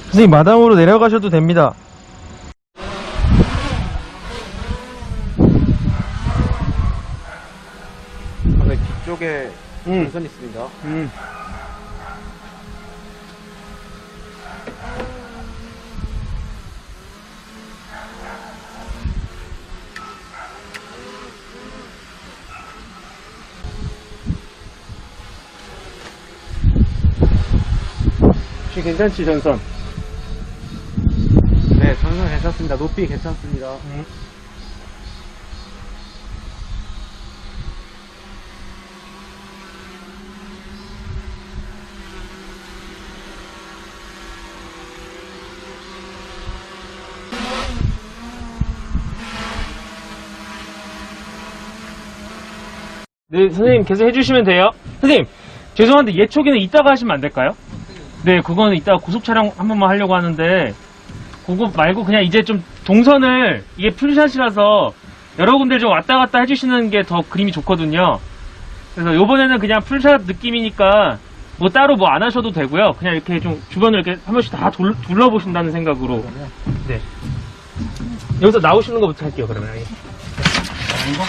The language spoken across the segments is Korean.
선생님, 마당으로 내려가셔도 됩니다. 네, 뒤쪽에 전선 있습니다. 혹시 괜찮지, 전선? 네, 전선 괜찮습니다. 높이 괜찮습니다. 네, 선생님 계속 해주시면 돼요. 선생님, 죄송한데 예초기는 이따가 하시면 안 될까요? 네, 그거는 이따가 고속 촬영 한 번만 하려고 하는데, 그거 말고 그냥 이제 좀 동선을, 이게 풀샷이라서 여러 군데 좀 왔다 갔다 해주시는 게 더 그림이 좋거든요. 그래서 요번에는 그냥 풀샷 느낌이니까 뭐 따로 뭐 안 하셔도 되고요. 그냥 이렇게 좀 주변을 이렇게 한 번씩 다 둘러보신다는 생각으로. 네. 여기서 나오시는 거부터 할게요, 그러면. 나오는 거?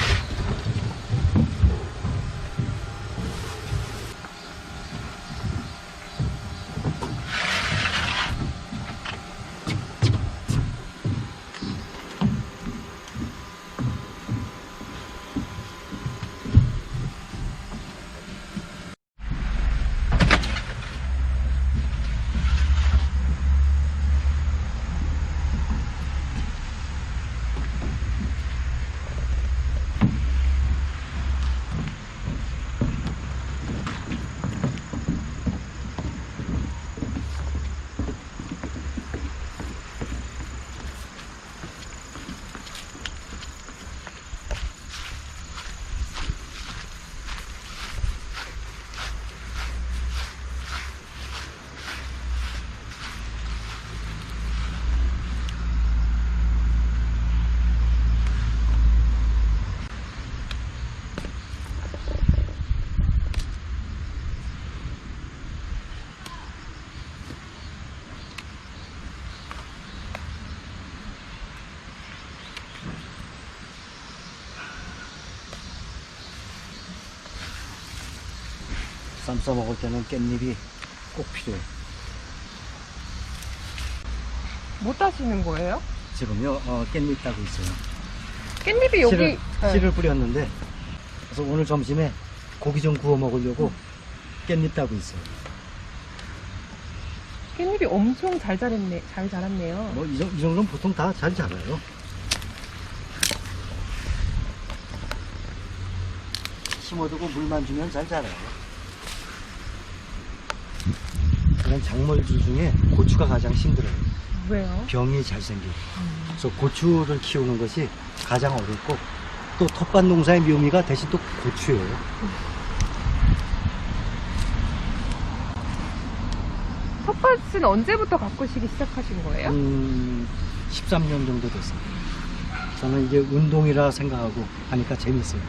쌈 싸먹을 때는 깻잎이 꼭 필요해. 뭐 따시는 거예요? 지금요, 깻잎 따고 있어요. 깻잎이 여기 씨를 뿌렸는데, 그래서 오늘 점심에 고기 좀 구워 먹으려고 깻잎 따고 있어요. 깻잎이 엄청 잘 자랐네요. 뭐, 이 정도는 보통 다 잘 자라요. 심어두고 물만 주면 잘 자라요. 그런 작물들 중에 고추가 가장 힘들어요. 왜요? 병이 잘 생겨요. 그래서 고추를 키우는 것이 가장 어렵고, 또 텃밭 농사의 묘미가 대신 또 고추예요. 텃밭은 언제부터 가꾸시기 시작하신 거예요? 13년 정도 됐어요. 저는 이게 운동이라 생각하고 하니까 재밌어요.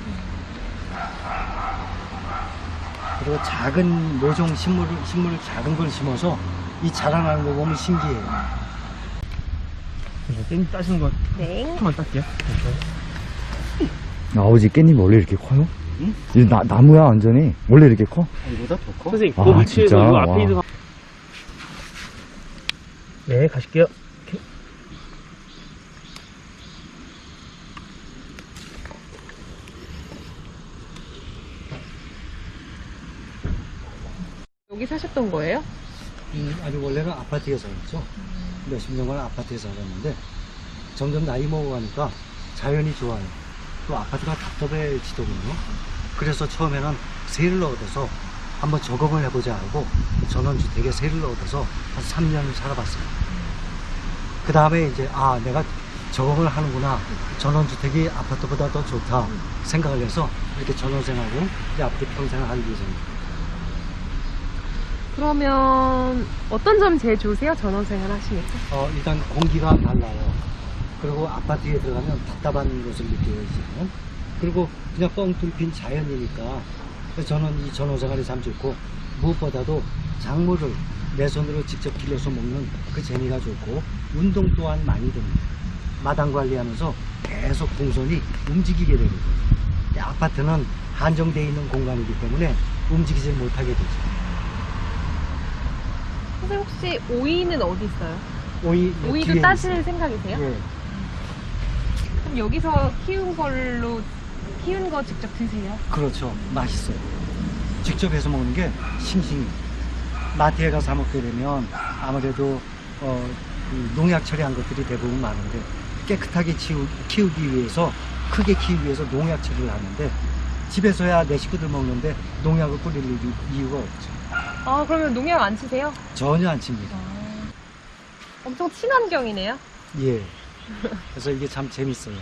그리고 작은 모종 식물을 작은 걸 심어서 이 자라나는 거 보면 신기해요. 깻잎 따시는 거 네. 조금만 딸게요. 아버지 깻잎이 원래 이렇게 커요? 응? 이 나무야 완전히 원래 이렇게 커? 이보다 더 커? 선생님, 아, 그 위치에서 진짜? 이 앞에 와. 있는 거. 네, 가실게요. 이렇게. 여기 사셨던 거예요? 아니 원래는 아파트에 살았죠. 몇십 년간 아파트에 살았는데 점점 나이 먹어가니까 자연이 좋아요. 또 아파트가 답답해지더군요. 그래서 처음에는 세를 얻어서 한번 적응을 해보자 하고 전원주택에 세를 얻어서 한 3년을 살아봤어요. 그 다음에 이제 내가 적응을 하는구나, 전원주택이 아파트보다 더 좋다 생각을 해서 이렇게 전원생하고 이제 앞으로 평생을 할 예정입니다. 그러면 어떤 점이 제일 좋으세요? 전원생활 하시니까? 일단 공기가 달라요. 그리고 아파트에 들어가면 답답한 것을 느껴요, 이제는. 그리고 그냥 뻥 뚫린 자연이니까. 그래서 저는 이 전원생활이 참 좋고, 무엇보다도 작물을 내 손으로 직접 길러서 먹는 그 재미가 좋고, 운동 또한 많이 됩니다. 마당 관리하면서 계속 동선이 움직이게 되거든요. 근데 아파트는 한정되어 있는 공간이기 때문에 움직이지 못하게 되죠. 선생님 혹시 오이는 어디 있어요? 오이도 오이도 따실 생각이세요? 예. 그럼 여기서 키운 거 직접 드세요? 그렇죠. 맛있어요. 직접 해서 먹는 게 싱싱해요. 마트에 가서 사 먹게 되면 아무래도 그 농약 처리한 것들이 대부분 많은데 깨끗하게 키우기 위해서 크게 키우기 위해서 농약 처리를 하는데 집에서야 내 식구들 먹는데 농약을 뿌릴 이유가 없죠. 아, 그러면 농약 안 치세요? 전혀 안 칩니다. 엄청 친환경이네요. 예. 그래서 이게 참 재밌어요.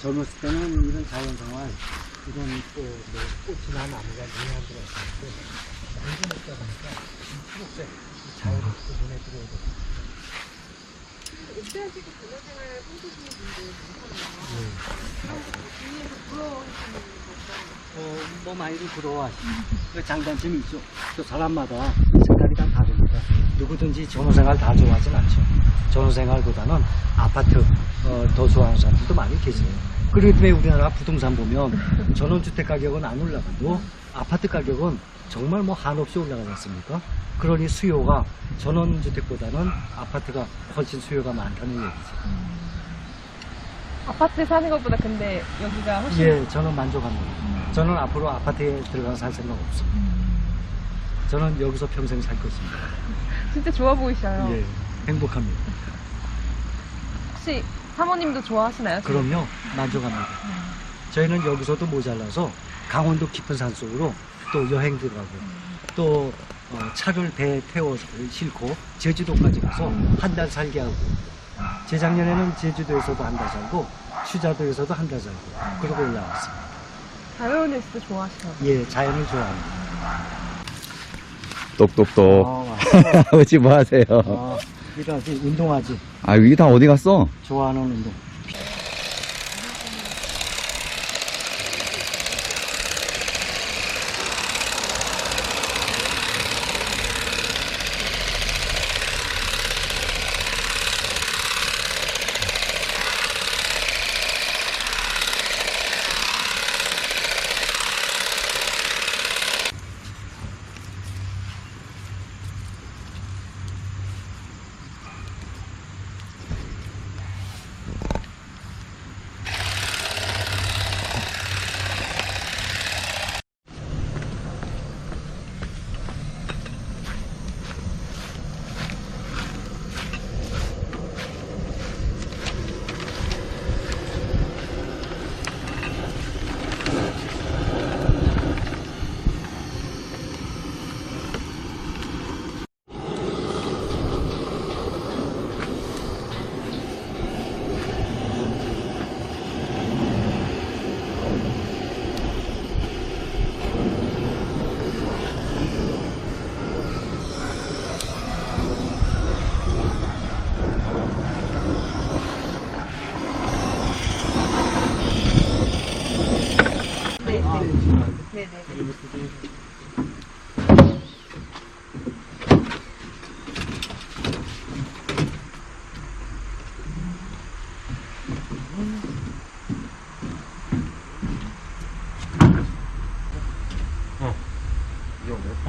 젊었을 때는 이런 자연생활, 이런 또 뭐 꽃이나 나무가 눈에 안 들어왔었는데 나이가 먹다 보니까 이 초록색 이 자연이 또 눈에 들어오거든요. 입사하시고 전화생활 꿈꾸시는 분들 많잖아요. 그런 것도 주위에서 부러워하시는 거 뭐 많이들 부러워하시죠. 그 장단점이 있죠. 또 사람마다 생각이 다 다릅니다. 누구든지 전원생활 다 좋아하진 않죠. 전원생활보다는 아파트 더 좋아하는 사람들도 많이 계세요. 그렇기 때문에 우리나라 부동산 보면 전원주택 가격은 안 올라가도 아파트 가격은 정말 뭐 한없이 올라가지 않습니까? 그러니 수요가 전원주택보다는 아파트가 훨씬 수요가 많다는 얘기죠. 아파트에 사는 것보다 근데 여기가 훨씬 예, 저는 만족합니다. 저는 앞으로 아파트에 들어가서 살 생각 없어요. 저는 여기서 평생 살 것입니다. 진짜 좋아 보이셔요. 예, 행복합니다. 혹시 사모님도 좋아하시나요? 그럼요, 만족합니다. 저희는 여기서도 모자라서 강원도 깊은 산 속으로 또 여행도 가고 또 차를 배에 태워 싣고 제주도까지 가서 한 달 살게 하고 재작년에는 제주도에서도 한 달 살고 추자도에서도 한 달 살고 그러고 올라왔어요. 자연에서도 좋아하시나요? 예, 자연을 좋아합니다. 똑똑똑. 맞습니다. 아버지 뭐 하세요? 이거 운동하지. 아, 이게 다 어디 갔어? 좋아하는 운동.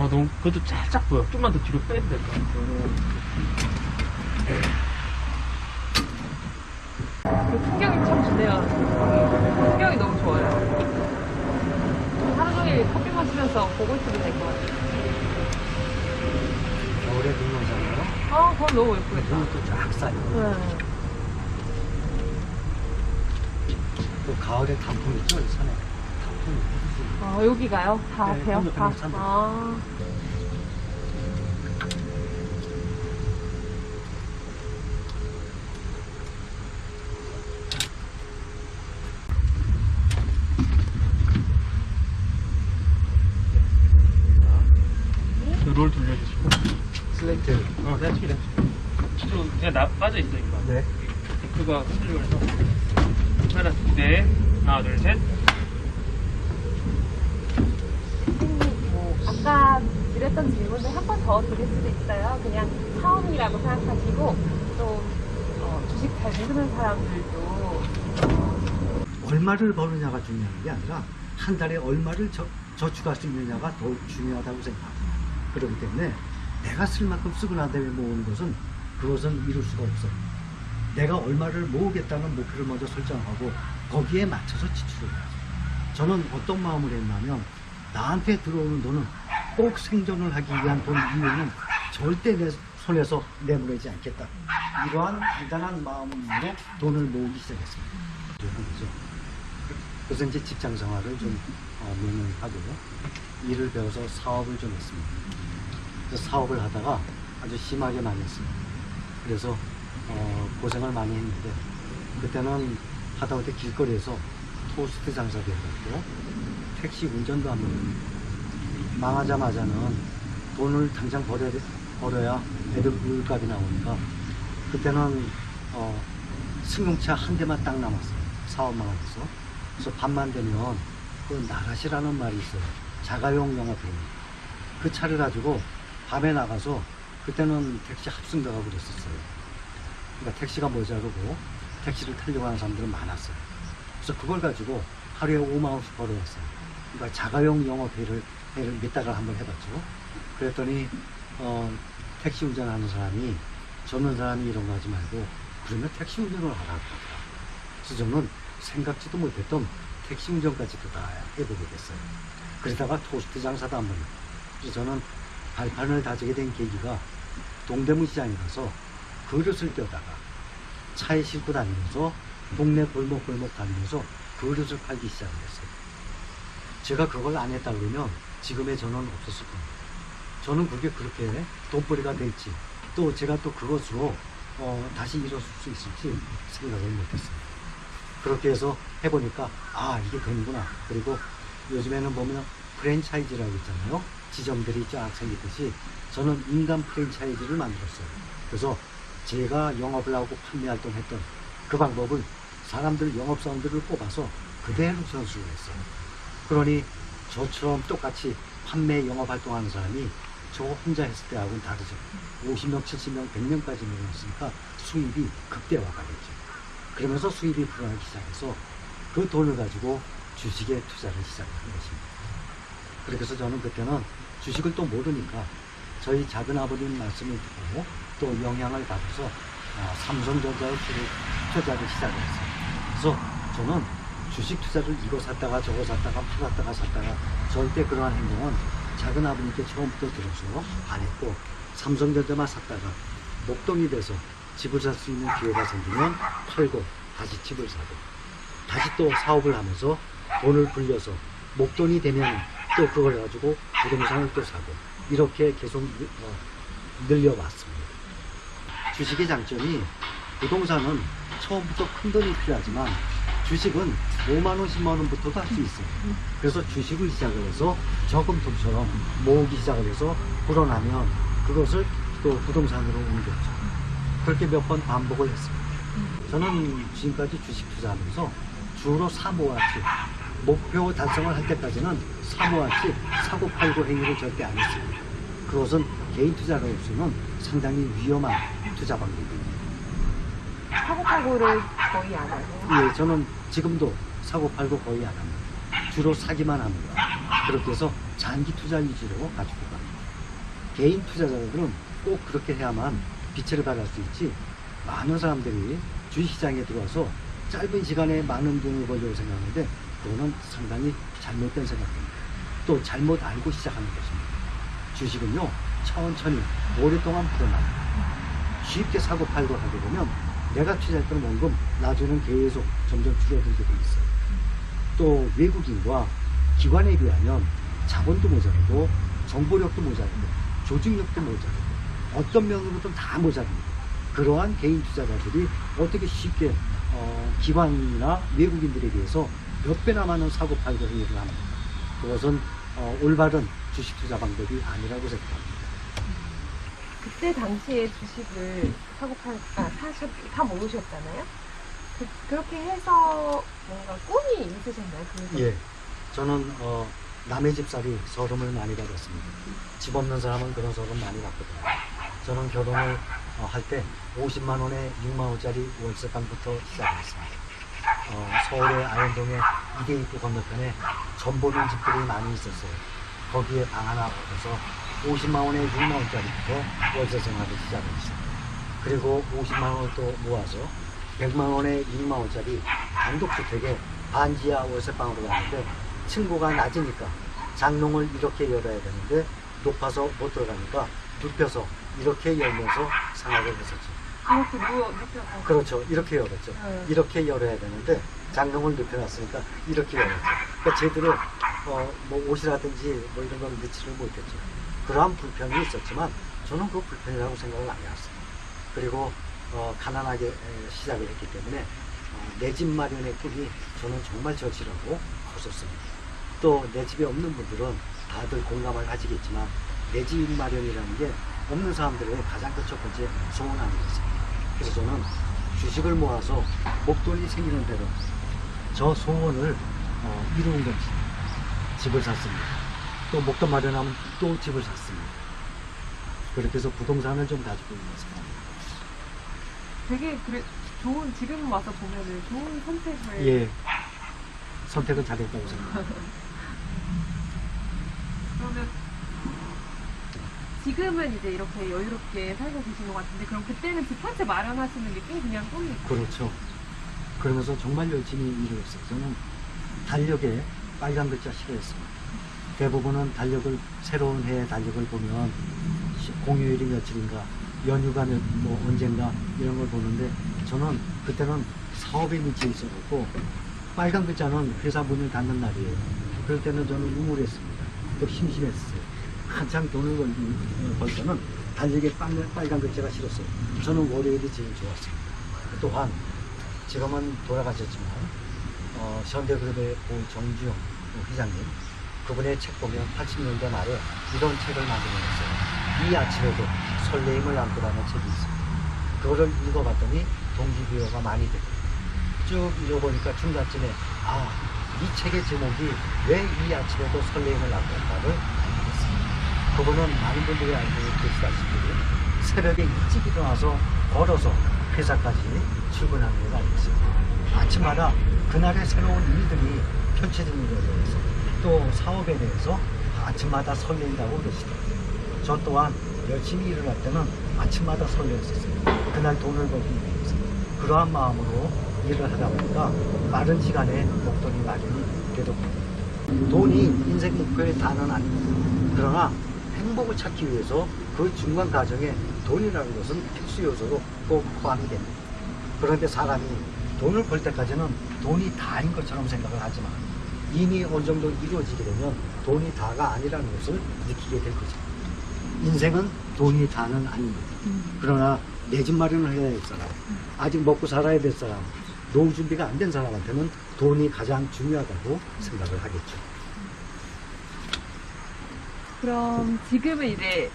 너무, 그것도 살짝 보여. 좀만 더 뒤로 빼도 될 것 같아. 그 풍경이 참 좋네요. 풍경이 너무 좋아요. 하루 종일 커피 마시면서 보고 있어도 될 것 같아요. 겨울에 눈 오잖아요. 아, 그럼 너무 예쁘겠다. 눈이 또 쫙 쌓여. 네. 또 가을에 단풍 있죠, 이 산에. 단풍이 무슨 아, 여기가요? 다 네, 돼요? 한번 다. 그냥 산들. 아. 롤 돌려주시고. 슬레이트. 내가 튀기래. 그냥 빠져있어, 이거. 네. 마이크가 흔들려 해서. 하나, 네. 하나, 둘, 셋. 선생님, 아까 드렸던 질문을 한 번 더 드릴 수도 있어요. 그냥 처음이라고 생각하시고, 좀, 주식 잘 모르는 사람들도, 얼마를 버느냐가 중요한 게 아니라 한 달에 얼마를 저축할 수 있느냐가 더 중요하다고 생각합니다. 그렇기 때문에 내가 쓸 만큼 쓰고 난 다음에 모으는 것은 그것은 이룰 수가 없어요. 내가 얼마를 모으겠다는 목표를 먼저 설정하고 거기에 맞춰서 지출을 해야죠. 저는 어떤 마음을 했냐면 나한테 들어오는 돈은 꼭 생존을 하기 위한 돈 이외에는 절대 내 손에서 내보내지 않겠다. 이러한 단단한 마음으로 돈을 모으기 시작했습니다. 그죠. 그래서 이제 직장 생활을 좀 몇 년 하고요. 일을 배워서 사업을 좀 했습니다. 그래서 사업을 하다가 아주 심하게 많이 했습니다. 그래서 고생을 많이 했는데 그때는 하다못해 길거리에서 토스트 장사도 해봤고 택시 운전도 한번 했습니다. 망하자마자는 돈을 당장 벌어야 애들 물값이 나오니까 그때는 승용차 한 대만 딱 남았어요. 사업만 하면서. 그래서 밤만 되면 그 나가시라는 말이 있어요. 자가용 영업입니다. 그 차를 가지고 밤에 나가서 그때는 택시 합승도 가고 그랬었어요. 그러니까 택시가 모자르고 택시를 타려고 하는 사람들은 많았어요. 그래서 그걸 가지고 하루에 5만 원씩 벌어왔어요. 그러니까 자가용 영업회를 몇 달을 한번 해봤죠. 그랬더니 택시 운전하는 사람이 젊은 사람이 이런 거 하지 말고 그러면 택시 운전을 하라고 하더라고요. 그래서 저는 생각지도 못했던 택시 운전까지도 다 해보게 됐어요. 그러다가 토스트 장사도 한번 했고. 그래서 저는 발판을 다지게 된 계기가 동대문 시장에 가서 그릇을 떼다가 차에 싣고 다니면서 동네 골목 다니면서 그릇을 팔기 시작을 했어요. 제가 그걸 안 했다 그러면 지금의 저는 없었을 겁니다. 저는 그게 그렇게 돈벌이가 될지 또 제가 또 그것으로 다시 일어설 수 있을지 생각을 못했습니다. 그렇게 해서 해보니까 이게 되는구나. 그리고 요즘에는 보면 프랜차이즈라고 있잖아요. 지점들이 쫙 생기듯이 저는 인간 프랜차이즈를 만들었어요. 그래서 제가 영업을 하고 판매 활동했던 그 방법을 사람들, 영업사원들을 뽑아서 그대로 전수를 했어요. 그러니 저처럼 똑같이 판매 영업 활동하는 사람이 저 혼자 했을 때하고는 다르죠. 50명, 70명, 100명까지 늘어났으니까 수입이 극대화가 됐죠. 그러면서 수입이 불어나기 시작해서 그 돈을 가지고 주식에 투자를 시작한 것입니다. 그렇게 해서 저는 그때는 주식을 또 모르니까 저희 작은 아버님 말씀을 듣고 또 영향을 받아서 삼성전자에 투자를 시작했어요. 그래서 저는 주식 투자를 이거 샀다가 저거 샀다가 팔았다가 샀다가 절대 그러한 행동은 작은 아버님께 처음부터 들어서 안 했고 삼성전자만 샀다가 목동이 돼서 집을 살 수 있는 기회가 생기면 팔고 다시 집을 사고 다시 또 사업을 하면서 돈을 불려서 목돈이 되면 또 그걸 가지고 부동산을 또 사고 이렇게 계속 늘려왔습니다. 주식의 장점이 부동산은 처음부터 큰 돈이 필요하지만 주식은 5만원, 10만원부터도 할 수 있어요. 그래서 주식을 시작을 해서 저금통처럼 모으기 시작을 해서 불어나면 그것을 또 부동산으로 옮겼죠. 그렇게 몇 번 반복을 했습니다. 저는 지금까지 주식 투자하면서 주로 사모았지 목표 달성을 할 때까지는 사모았지 사고 팔고 행위를 절대 안 했습니다. 그것은 개인 투자로서는 상당히 위험한 투자 방법입니다. 사고 팔고를 거의 안 하고. 예, 저는 지금도 사고 팔고 거의 안 합니다. 주로 사기만 합니다. 그렇게 해서 장기 투자 위주로 가지고 갑니다. 개인 투자자들은 꼭 그렇게 해야만 빛을 발할 수 있지 많은 사람들이 주식시장에 들어와서 짧은 시간에 많은 돈을 벌려고 생각하는데 그거는 상당히 잘못된 생각입니다. 또 잘못 알고 시작하는 것입니다. 주식은요 천천히 오랫동안 불어납니다. 쉽게 사고 팔고 하게 되면 내가 투자했던 원금 나중에는 계속 점점 줄어들게 돼 있어요. 또 외국인과 기관에 비하면 자본도 모자르고 정보력도 모자르고 조직력도 모자르고 어떤 면으로든 다 모자릅니다. 그러한 개인 투자자들이 어떻게 쉽게 기관이나 외국인들에 비해서 몇 배나 많은 사고 팔고 행위를 합니다. 그것은 올바른 주식 투자 방법이 아니라고 생각합니다. 그때 당시에 주식을 사 모으셨잖아요. 그렇게 해서 뭔가 꿈이 있으셨나요? 그래서? 예. 저는 남의 집살이 서름을 많이 받았습니다. 집 없는 사람은 그런 서름 많이 받거든요. 저는 결혼을 할 때 50만 원에 6만 원짜리 월세방부터 시작했습니다. 서울의 아현동의 이대 입구 건너편에 전보는 집들이 많이 있었어요. 거기에 방 하나 얻어서 50만 원에 6만 원짜리부터 월세 생활을 시작했어요. 그리고 50만 원을 또 모아서 100만 원에 6만 원짜리 단독주택에 반지하 월세방으로 갔는데 층고가 낮으니까 장롱을 이렇게 열어야 되는데 높아서 못 들어가니까 눕혀서 이렇게 열면서 생활을 했었죠. 이렇게 눕혀서. 그렇죠. 이렇게 열었죠. 이렇게 열어야 되는데 장롱을 눕혀놨으니까 이렇게 열었죠. 그러니까 제대로 뭐 옷이라든지 뭐 이런 걸 넣지를 못했죠. 그러한 불편이 있었지만 저는 그 불편이라고 생각을 안 해왔어요. 그리고 가난하게 시작을 했기 때문에 내 집 마련의 꿈이 저는 정말 절실하고 컸었습니다. 또 내 집에 없는 분들은 다들 공감을 하시겠지만 내 집 마련이라는 게 없는 사람들의 가장 큰 첫 번째 소원 아니겠습니까? 그래서 저는 주식을 모아서 목돈이 생기는 대로 저 소원을 이루는 거지. 집을 샀습니다. 또 목돈 마련하면 또 집을 샀습니다. 그렇게 해서 부동산을 좀 가지고 있는 습니다. 되게 좋은, 지금 와서 보면은 좋은 선택을. 예. 선택은 잘했다고 생각합니다. 그러면 지금은 이제 이렇게 여유롭게 살고 계신 것 같은데, 그럼 그때는 집 한 채 마련하시는 게 그냥 꿈이었어요? 그렇죠. 그러면서 정말 열심히 일을 했어요. 저는 달력에 빨간 글자 싫어했습니다. 대부분은 달력을, 새로운 해의 달력을 보면 공휴일이 며칠인가, 연휴가 뭐 언젠가 이런 걸 보는데 저는 그때는 사업에 미치어 있었고 빨간 글자는 회사 문을 닫는 날이에요. 그럴 때는 저는 우울했습니다. 또 심심했어요. 한창 돈을 벌 때는 달력에 빨간 글자가 싫었어요. 저는 월요일이 제일 좋았습니다. 또한 지금은 돌아가셨지만 현대그룹의 정주영 회장님, 그분의 책 보면 80년대 말에 이런 책을 만들어냈어요. 이 아침에도 설레임을 안고라는 책이 있습니다. 그거를 읽어봤더니 동기부여가 많이 되더라고요. 쭉 읽어보니까 중간쯤에 이 책의 제목이 왜 이 아침에도 설레임을 안고인가를 알게 됐습니다. 그거는 많은 분들이 알고 계시다시피 새벽에 일찍 일어나서 걸어서 회사까지 출근하는 걸 알고 있습니다. 아침마다 그날의 새로운 일들이 펼쳐지는 것에 대해서 또 사업에 대해서 아침마다 설렌다고 그러시더라고요. 저 또한 열심히 일을 할 때는 아침마다 설레었었어요. 그날 돈을 벌기 위해서. 그러한 마음으로 일을 하다 보니까 빠른 시간에 목돈이 마련이 되더군요. 돈이 인생 목표의 다는 아닙니다. 그러나 행복을 찾기 위해서 그 중간 과정에 돈이라는 것은 필수 요소로 꼭 포함이 됩니다. 그런데 사람이 돈을 벌 때까지는 돈이 다인 것처럼 생각을 하지만 이미 어느 정도 이루어지게 되면 돈이 다가 아니라는 것을 느끼게 될 거죠. 인생은 돈이 다는 아닙니다. 그러나 내 집 마련을 해야 될 사람, 아직 먹고 살아야 될 사람, 노후 준비가 안 된 사람한테는 돈이 가장 중요하다고 생각을 하겠죠. 그럼 지금은 이제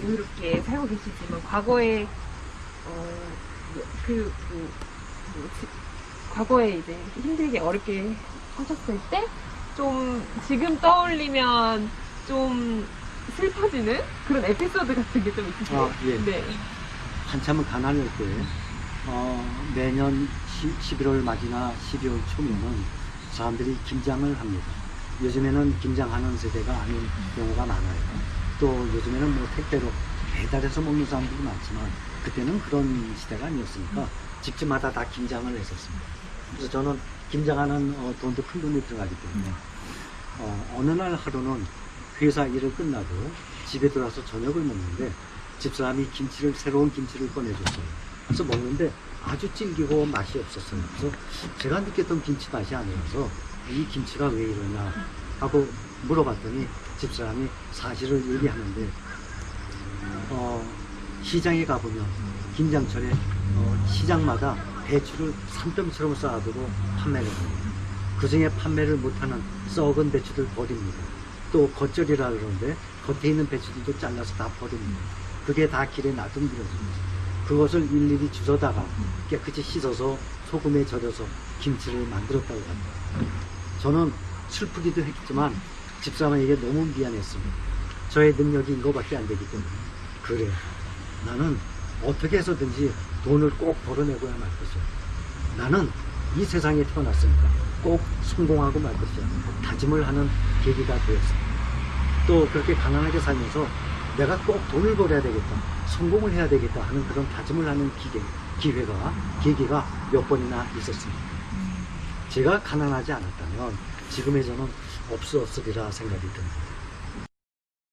여유롭게 살고 계시지만 과거에 과거에 이제 힘들게 어렵게 하셨을 때 좀 지금 떠올리면 좀 슬퍼지는 그런 에피소드 같은 게 좀 있으세요? 예. 네. 한참은 가난할 때 매년 11월 말이나 12월 초면은 사람들이 김장을 합니다. 요즘에는 김장하는 세대가 아닌 경우가 많아요. 또 요즘에는 뭐 택배로 배달해서 먹는 사람들이 많지만 그때는 그런 시대가 아니었으니까 집집마다 다 김장을 했었습니다. 그래서 저는 김장하는 돈도 큰 돈이 들어가기 때문에 어느 날 하루는 회사 일을 끝나고 집에 들어와서 저녁을 먹는데 집사람이 새로운 김치를 꺼내줬어요. 그래서 먹는데 아주 질기고 맛이 없었어요. 그래서 제가 느꼈던 김치 맛이 아니라서 이 김치가 왜 이러냐 하고 물어봤더니 집사람이 사실을 얘기하는데 시장에 가보면 김장철에 시장마다 배추를 산더미처럼 쌓아두고 판매를 합니다. 그 중에 판매를 못하는 썩은 배추들 버립니다. 또 겉절이라 그러는데 겉에 있는 배추들도 잘라서 다 버립니다. 그게 다 길에 놔둔 길어집니다. 그것을 일일이 주워다가 깨끗이 씻어서 소금에 절여서 김치를 만들었다고 합니다. 저는 슬프기도 했지만 집사람에게 너무 미안했습니다. 저의 능력이 이거밖에 안 되기 때문에. 그래, 나는 어떻게 해서든지 돈을 꼭 벌어내고야 말 것이야. 나는 이 세상에 태어났으니까 꼭 성공하고 말 것이야. 다짐을 하는 계기가 되었습니다. 또 그렇게 가난하게 살면서 내가 꼭 돈을 벌어야 되겠다, 성공을 해야 되겠다 하는 그런 다짐을 하는 계기가 몇 번이나 있었습니다. 제가 가난하지 않았다면 지금의 저는 없었으리라 생각이 듭니다.